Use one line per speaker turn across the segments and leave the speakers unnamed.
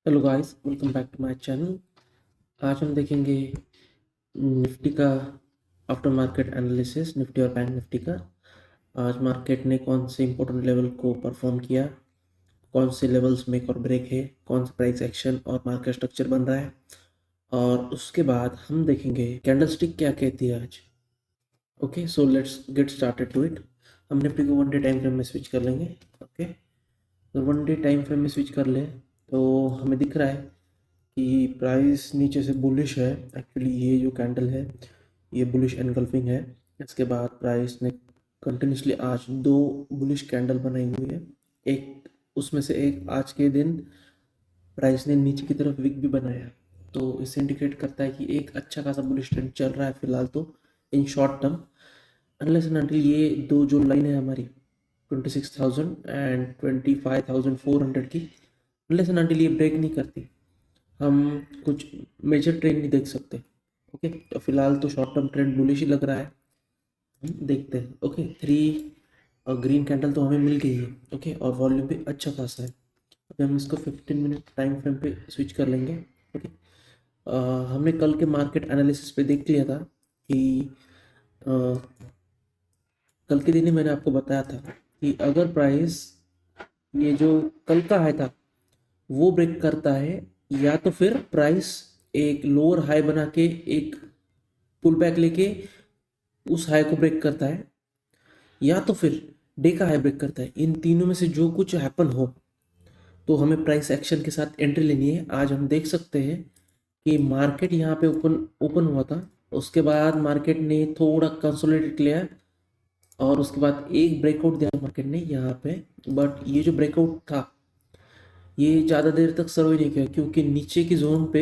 Hello guys, welcome back to my channel. आज हम देखेंगे निफ्टी का आफ्टर मार्केट एनालिसिस, निफ्टी और बैंक निफ्टी का। आज मार्केट ने कौन से इंपॉर्टेंट लेवल को परफॉर्म किया, कौन से लेवल्स मेक और ब्रेक है, कौन सा प्राइस एक्शन और मार्केट स्ट्रक्चर बन रहा है, और उसके बाद हम देखेंगे कैंडलस्टिक क्या कहती है आज। Okay, so let's get started to it. हम निफ्टी को 1 डे टाइम फ्रेम में स्विच कर लेंगे। ओके, तो 1 डे टाइम फ्रेम में स्विच कर ले तो हमें दिख रहा है कि प्राइस नीचे से बुलिश है। एक्चुअली ये जो कैंडल है ये बुलिश एनगल्फिंग है। इसके बाद प्राइस ने कंटिन्यूसली आज दो बुलिश कैंडल बनाई हुई है। एक उसमें से एक आज के दिन प्राइस ने नीचे की तरफ विक भी बनाया, तो इससे इंडिकेट करता है कि एक अच्छा खासा बुलिश ट्रेंड चल रहा है फिलहाल तो in short term. Unless and until ये दो जो लाइन है हमारी 26,000 एंड 25,400 की, अनलेस एंड अनटिल ये ब्रेक नहीं करती, हम कुछ मेजर ट्रेंड नहीं देख सकते। ओके, तो फिलहाल तो शॉर्ट टर्म ट्रेंड बुलिश ही लग रहा है। हम देखते हैं। ओके, 3 ग्रीन कैंडल तो हमें मिल गई है। ओके, और वॉल्यूम भी अच्छा खासा है। अभी हम इसको 15 मिनट टाइम फ्रेम पे स्विच कर लेंगे। ओके, हमने कल के मार्केट एनालिसिस पे देख लिया था कि अ, कल के दिन ही मैंने आपको बताया था कि अगर प्राइस ये जो कल का हाई था वो ब्रेक करता है, या तो फिर प्राइस एक लोअर हाई बना के एक पुल बैक लेके उस हाई को ब्रेक करता है, या तो फिर डे का हाई ब्रेक करता है। इन तीनों में से जो कुछ हैपन हो तो हमें प्राइस एक्शन के साथ एंट्री लेनी है। आज हम देख सकते हैं कि मार्केट यहाँ पे ओपन ओपन हुआ था, उसके बाद मार्केट ने थोड़ा कंसोलिडेट लिया और उसके बाद एक ब्रेकआउट दिया मार्केट ने यहाँ पे। बट ये जो ब्रेकआउट था ये ज़्यादा देर तक सर्व नहीं किया, क्योंकि नीचे की जोन पे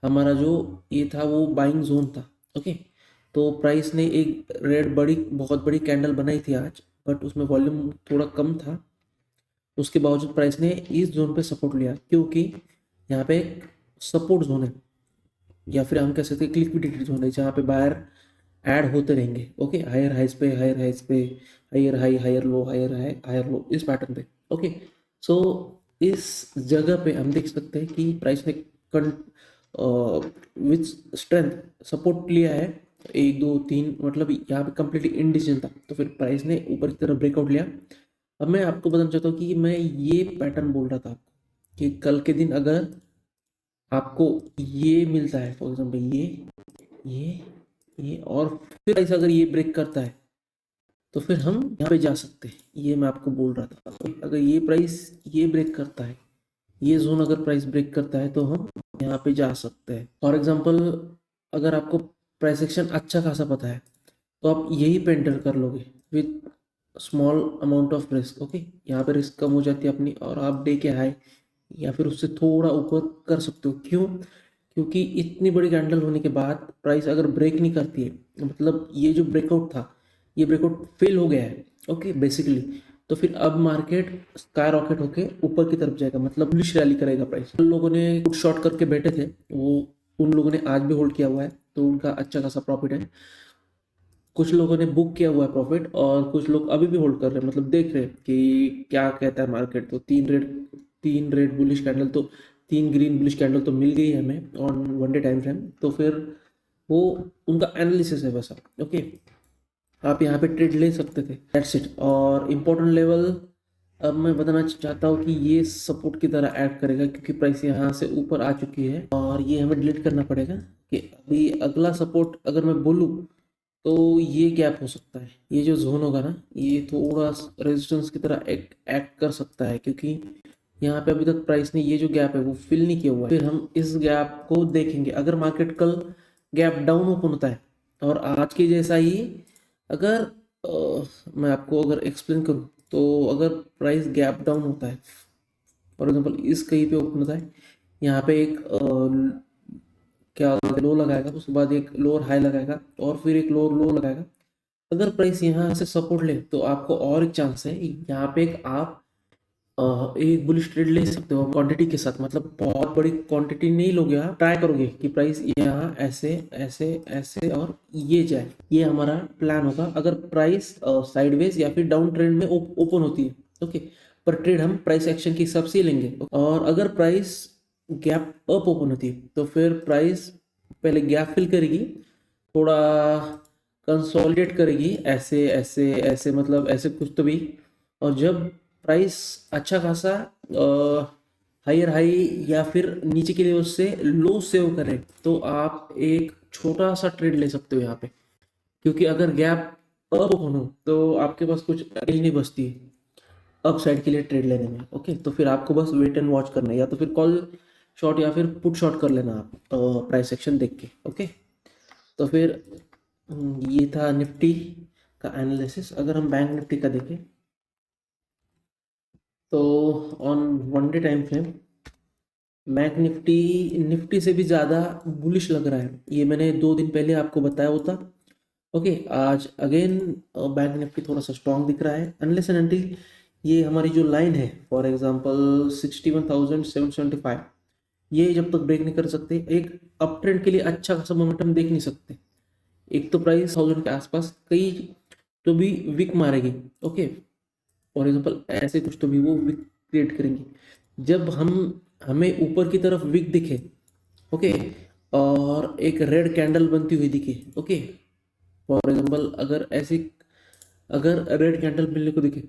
हमारा जो ये था वो बाइंग जोन था। ओके, तो प्राइस ने एक रेड बड़ी बहुत बड़ी कैंडल बनाई थी आज, बट उसमें वॉल्यूम थोड़ा कम था। उसके बावजूद प्राइस ने इस जोन पे सपोर्ट लिया, क्योंकि यहाँ पे एक सपोर्ट जोन है, या फिर हम कह सकते हैं लिक्विडिटी जोन है, जहाँ पे बायर ऐड होते रहेंगे। ओके, हायर हाइस पे हायर हाइस पे, higher high higher low higher high higher low, इस पैटर्न पे। ओके, सो इस जगह पे हम देख सकते हैं कि प्राइस ने विथ स्ट्रेंथ सपोर्ट लिया है। 1 2 3, मतलब यहाँ पे कंप्लीटली इनडिसीजन था, तो फिर प्राइस ने ऊपर की तरफ ब्रेकआउट लिया। अब मैं आपको बताना चाहता हूँ कि मैं ये पैटर्न बोल रहा था आपको कि कल के दिन अगर आपको ये मिलता है, फॉर एग्जाम्पल ये ये और फिर प्राइस अगर ये ब्रेक करता है तो फिर हम यहाँ पे जा सकते हैं। ये मैं आपको बोल रहा था, अगर ये प्राइस ये ब्रेक करता है, ये जोन अगर प्राइस ब्रेक करता है तो हम यहाँ पे जा सकते हैं। फॉर एग्जांपल, अगर आपको प्राइस एक्शन अच्छा खासा पता है तो आप यही पे एंटर कर लोगे with small amount of risk. Okay, यहाँ पे रिस्क कम हो जाती है अपनी, और आप डे के हाई या फिर उससे थोड़ा ऊपर कर सकते हो। क्यों? क्योंकि इतनी बड़ी कैंडल होने के बाद प्राइस अगर ब्रेक नहीं करती है, मतलब ये जो ब्रेकआउट था ये ब्रेकआउट फेल हो गया है। ओके, बेसिकली तो फिर अब मार्केट स्काई रॉकेट होके ऊपर की तरफ जाएगा, मतलब बुलिश रैली करेगा प्राइस। उन लोगों ने कुछ शॉर्ट करके बैठे थे, वो उन लोगों ने आज भी होल्ड किया हुआ है, तो उनका अच्छा खासा प्रॉफिट है। कुछ लोगों ने बुक किया हुआ है प्रॉफिट, और कुछ लोग अभी भी होल्ड कर रहे हैं, मतलब देख रहे हैं कि क्या कहता है मार्केट। तो 3 रेड बुलिश कैंडल तो 3 ग्रीन बुलिश कैंडल तो मिल गई है हमें ऑन 1 डे टाइम फ्रेम, तो फिर वो उनका एनालिसिस है वैसा। ओके, आप यहाँ पे ट्रेड ले सकते थे, दैट्स इट। और इम्पोर्टेंट लेवल अब मैं बताना चाहता हूँ कि ये सपोर्ट की तरह ऐड करेगा, क्योंकि प्राइस यहाँ से ऊपर आ चुकी है और ये हमें डिलीट करना पड़ेगा कि अभी अगला सपोर्ट अगर मैं बोलूँ तो ये गैप हो सकता है। ये जो जोन होगा ना ये थोड़ा रेजिस्टेंस की तरह एक्ट कर सकता है, क्योंकि यहाँ पे अभी तक प्राइस ने ये जो गैप है वो फिल नहीं किया हुआ है। फिर हम इस गैप को देखेंगे। अगर मार्केट कल गैप डाउन ओपन होता है और आज के जैसा ही, अगर मैं आपको अगर एक्सप्लेन करूँ तो अगर प्राइस गैप डाउन होता है, फॉर एग्जांपल इस कहीं पे ओपन होता है, यहाँ पे एक क्या लो लगाएगा, उसके बाद एक लोअर हाई लगाएगा और फिर एक लोअर लो लगाएगा। अगर प्राइस यहाँ से सपोर्ट ले तो आपको और एक चांस है, यहाँ पे एक आप एक बुलिश ट्रेड ले सकते हो क्वांटिटी के साथ। मतलब बहुत बड़ी क्वांटिटी नहीं लोगे, आप ट्राई करोगे कि प्राइस यहाँ ऐसे ऐसे ऐसे और ये जाए। ये हमारा प्लान होगा अगर प्राइस साइडवेज या फिर डाउन ट्रेंड में ओपन होती है। ओके, पर ट्रेड हम प्राइस एक्शन के हिसाब से ही लेंगे। और अगर प्राइस गैप अप ओपन होती है तो फिर प्राइस पहले गैप फिल करेगी, थोड़ा कंसोलिडेट करेगी, ऐसे ऐसे ऐसे मतलब ऐसे कुछ तो भी। और जब प्राइस अच्छा खासा हायर हाई या फिर नीचे के लेवल से लो सेव करे तो आप एक छोटा सा ट्रेड ले सकते हो यहाँ पे, क्योंकि अगर गैप अप ओपन हो तो आपके पास कुछ रेंज नहीं बचती अप साइड के लिए ट्रेड लेने में। ओके, तो फिर आपको बस वेट एंड वॉच करना है, या तो फिर कॉल शॉर्ट या फिर पुट शॉर्ट कर लेना आप प्राइस एक्शन देख के। ओके, तो फिर ये था निफ्टी का एनालिसिस। अगर हम बैंक निफ्टी का देखें तो on one day time frame bank Nifty Nifty से भी ज़्यादा बुलिश लग रहा है, ये मैंने 2 दिन पहले आपको बताया होता। ओके, आज अगेन बैंक निफ्टी थोड़ा सा स्ट्रांग दिख रहा है, अनलेस एंड अनटिल ये हमारी जो लाइन है फॉर एग्जांपल 61,775, ये जब तक ब्रेक नहीं कर सकते एक अप ट्रेंड के लिए अच्छा खासा मोमेंटम देख नहीं सकते। एक तो प्राइस 1000 के आसपास कई तो भी विक मारेगी। ओके, फॉर एग्जांपल ऐसे कुछ तो भी वो विक क्रिएट करेंगी जब हमें ऊपर की तरफ विक दिखे। ओके, और एक रेड कैंडल बनती हुई दिखे। ओके, फॉर एग्जांपल अगर रेड कैंडल मिलने को दिखे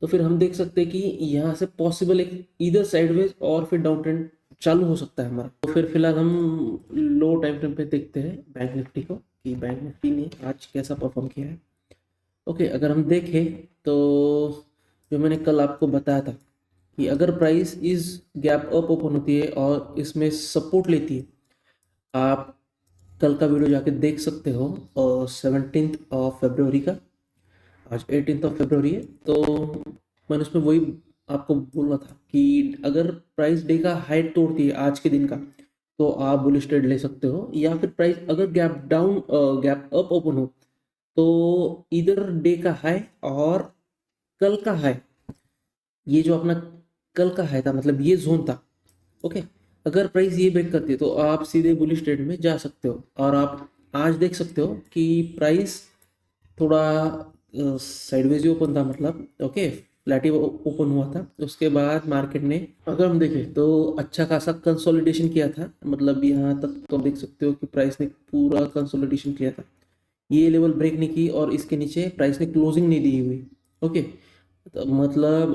तो फिर हम देख सकते हैं कि यहाँ से पॉसिबल एक इधर साइडवेज और फिर डाउन ट्रेंड चालू हो सकता है हमारा। तो फिर फिलहाल हम लो टाइम फ्रेम पे देखते हैं बैंक निफ्टी को कि बैंक निफ्टी ने आज कैसा परफॉर्म किया है। ओके, अगर हम देखें तो जो मैंने कल आपको बताया था कि अगर प्राइस इस गैप अप ओपन होती है और इसमें सपोर्ट लेती है, आप कल का वीडियो जाके देख सकते हो, और 17 फरवरी का, आज 18 फरवरी है। तो मैंने उसमें वही आपको बोला था कि अगर प्राइस डे का हाई तोड़ती है आज के दिन का तो आप बुलिश ट्रेड ले सकते हो, या फिर प्राइस अगर गैप अप ओपन हो तो इधर डे का हाई और कल का हाई, ये जो अपना कल का हाई था मतलब ये जोन था। ओके, अगर प्राइस ये ब्रेक करती है तो आप सीधे बुलिश ट्रेड में जा सकते हो। और आप आज देख सकते हो कि प्राइस थोड़ा साइडवेज ही ओपन था, मतलब ओके फ्लैट ही ओपन हुआ था। उसके बाद मार्केट ने अगर हम देखें तो अच्छा खासा कंसोलिडेशन किया था, मतलब यहाँ तक तो देख सकते हो कि प्राइस ने पूरा कंसोलिडेशन किया था, ये लेवल ब्रेक नहीं की और इसके नीचे प्राइस ने क्लोजिंग नहीं दी हुई। ओके, तो मतलब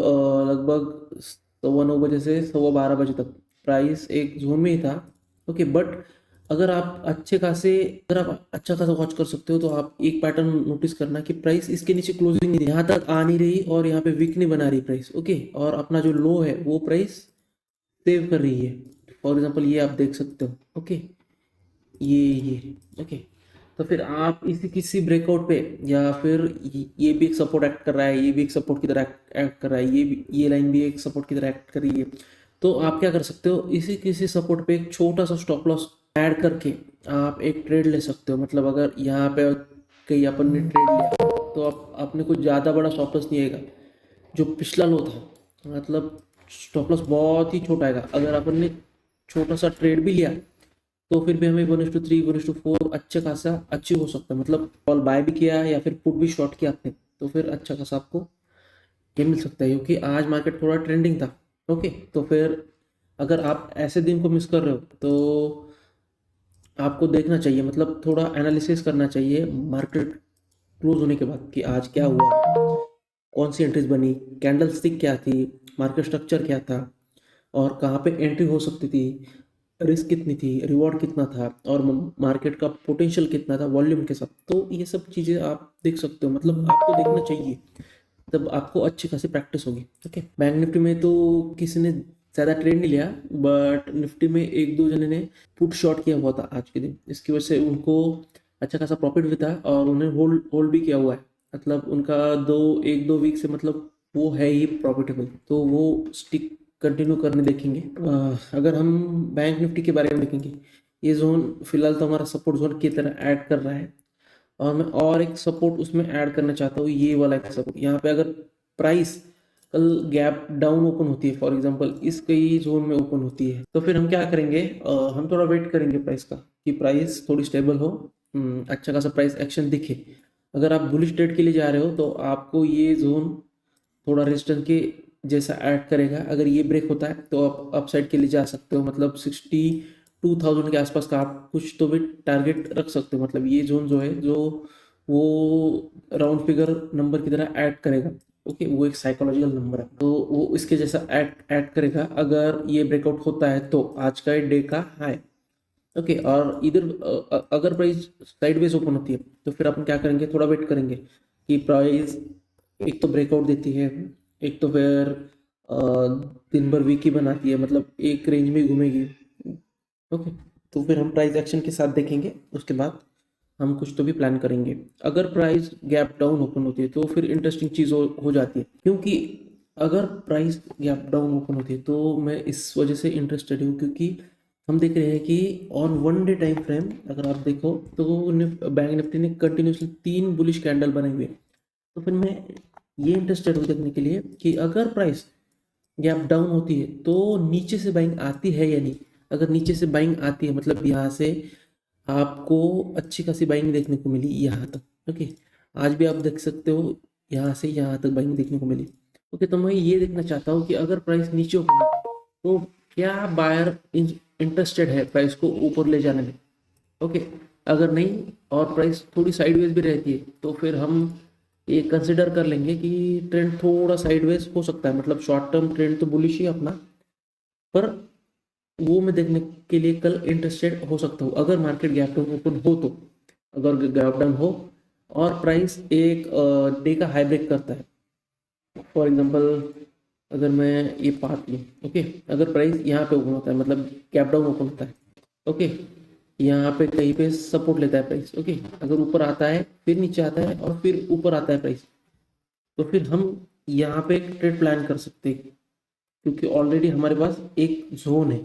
लगभग 9:15 से 12:15 तक प्राइस एक जोन में ही था। ओके, बट अगर आप अच्छा खासा वॉच कर सकते हो तो आप एक पैटर्न नोटिस करना कि प्राइस इसके नीचे क्लोजिंग नहीं, यहाँ तक आ नहीं रही और यहाँ पे वीक नहीं बना रही प्राइस। ओके, और अपना जो लो है वो प्राइस सेव कर रही है। फॉर एग्जांपल ये आप देख सकते हो। ओके, ये ओके, तो फिर आप इसी किसी ब्रेकआउट पे या फिर ये भी एक सपोर्ट एक्ट कर रहा है, ये भी एक सपोर्ट की तरह एक्ट कर रहा है, ये लाइन भी एक सपोर्ट की तरह एक्ट कर रही है, तो आप क्या कर सकते हो, इसी किसी सपोर्ट पे एक छोटा सा स्टॉप लॉस ऐड करके आप एक ट्रेड ले सकते हो। मतलब अगर यहाँ पे कहीं अपन ने ट्रेड लिया तो आप अपने को ज़्यादा बड़ा स्टॉप लॉस नहीं आएगा, जो पिछला लो था मतलब स्टॉप लॉस बहुत ही छोटा आएगा। अगर अपन ने छोटा सा ट्रेड भी लिया तो फिर भी हमें 1:3 1:4 अच्छे खासा अचीव हो सकता है, मतलब कॉल बाय भी किया या फिर पुट भी शॉर्ट किया आपने तो फिर अच्छा खासा आपको ये मिल सकता है, क्योंकि आज मार्केट थोड़ा ट्रेंडिंग था। ओके, तो फिर अगर आप ऐसे दिन को मिस कर रहे हो तो आपको देखना चाहिए, मतलब थोड़ा एनालिसिस करना चाहिए मार्केट क्लोज होने के बाद कि आज क्या हुआ, कौन सी एंट्रीज बनी, कैंडल स्टिक क्या थी, मार्केट स्ट्रक्चर क्या था, और कहाँ पे एंट्री हो सकती थी, रिस्क कितनी थी, रिवॉर्ड कितना था, और मार्केट का पोटेंशियल कितना था वॉल्यूम के साथ। तो ये सब चीज़ें आप देख सकते हो, मतलब आपको देखना चाहिए, तब आपको अच्छी खासी प्रैक्टिस होगी। ओके, बैंक निफ्टी में तो किसी ने ज़्यादा ट्रेड नहीं लिया, बट निफ्टी में एक दो जने ने पुट शॉर्ट किया हुआ था आज के दिन, इसकी वजह से उनको अच्छा खासा प्रॉफिट भी था और उन्हें होल्ड होल्ड भी किया हुआ है, मतलब उनका 1-2 वीक से मतलब वो है ही प्रॉफिटेबल, तो वो स्टिक कंटिन्यू करने देखेंगे। अगर हम बैंक निफ्टी के बारे में देखेंगे, ये जोन फिलहाल तो हमारा सपोर्ट जोन की तरह ऐड कर रहा है, और मैं और एक सपोर्ट उसमें ऐड करना चाहता हूँ, ये वाला एक सपोर्ट। यहाँ पे अगर प्राइस कल गैप डाउन ओपन होती है, फॉर एग्जांपल इस कई जोन में ओपन होती है, तो फिर हम क्या करेंगे, हम थोड़ा वेट करेंगे प्राइस का कि प्राइस थोड़ी स्टेबल हो, अच्छा खासा प्राइस एक्शन दिखे। अगर आप बुलिश ट्रेड के लिए जा रहे हो तो आपको ये जोन थोड़ा रेजिस्टेंस के जैसा ऐड करेगा, अगर ये ब्रेक होता है तो आप अपसाइड के लिए जा सकते हो, मतलब 62,000 के आसपास का आप कुछ तो भी टारगेट रख सकते हो। मतलब ये जोन जो है, जो वो राउंड फिगर नंबर की तरह ऐड करेगा। ओके, वो एक साइकोलॉजिकल नंबर है, तो वो इसके जैसा ऐड करेगा। अगर ये ब्रेकआउट होता है तो आज का डे का हाई। ओके, और इधर अगर प्राइस साइडवेज ओपन होती है तो फिर अपन क्या करेंगे, थोड़ा वेट करेंगे कि प्राइस एक तो ब्रेकआउट देती है, एक तो फिर अ, दिन भर वीक ही बनाती है, मतलब एक रेंज में घूमेगी। ओके, तो फिर हम प्राइस एक्शन के साथ देखेंगे, उसके बाद हम कुछ तो भी प्लान करेंगे। अगर प्राइस गैप डाउन ओपन होती है तो फिर इंटरेस्टिंग चीज़ हो जाती है, क्योंकि अगर प्राइस गैप डाउन ओपन होती है तो मैं इस वजह से इंटरेस्टेड हूँ, क्योंकि हम देख रहे हैं कि on one day time frame अगर आप देखो तो बैंक निफ्टी ने कंटिन्यूसली 3 बुलिश कैंडल बनाई हुई है। तो फिर मैं ये इंटरेस्टेड हूँ देखने के लिए कि अगर प्राइस गैप डाउन होती है तो नीचे से बाइंग आती है या नहीं। अगर नीचे से बाइंग आती है मतलब यहाँ से आपको अच्छी खासी बाइंग देखने को मिली यहाँ तक। ओके, आज भी आप देख सकते हो यहाँ से यहाँ तक बाइंग देखने को मिली। ओके, तो मैं ये देखना चाहता हूँ कि अगर प्राइस नीचे ऊपर तो क्या बायर इंटरेस्टेड है प्राइस को ऊपर ले जाने में। ओके, अगर नहीं और प्राइस थोड़ी साइडवेज भी रहती है तो फिर हम ये कंसिडर कर लेंगे कि ट्रेंड थोड़ा साइडवेज हो सकता है। मतलब शॉर्ट टर्म ट्रेंड तो बुलिश ही है अपना, पर वो मैं देखने के लिए कल इंटरेस्टेड हो सकता हूँ अगर मार्केट गैप डाउन ओपन हो तो। अगर गैप डाउन हो और प्राइस एक डे का हाई ब्रेक करता है, फॉर एग्जांपल अगर मैं ये पार्ट लूँ। ओके, अगर प्राइस यहाँ पे ओपन होता है मतलब गैप डाउन ओपन होता है, ओके, यहाँ पे कहीं पे सपोर्ट लेता है प्राइस। ओके, अगर ऊपर आता है फिर नीचे आता है और फिर ऊपर आता है प्राइस, तो फिर हम यहाँ पे एक ट्रेड प्लान कर सकते हैं, क्योंकि ऑलरेडी हमारे पास एक जोन है।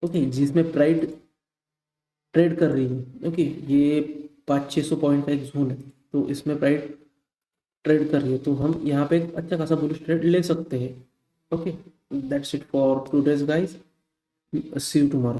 ओके, जिसमें प्राइस ट्रेड कर रही है। ओके, ये 500-600 पॉइंट का एक जोन है, तो इसमें प्राइस ट्रेड कर रही है, तो हम यहाँ पे एक अच्छा खासा बुलिश ट्रेड ले सकते हैं। Okay, that's it for today's guys, see you tomorrow.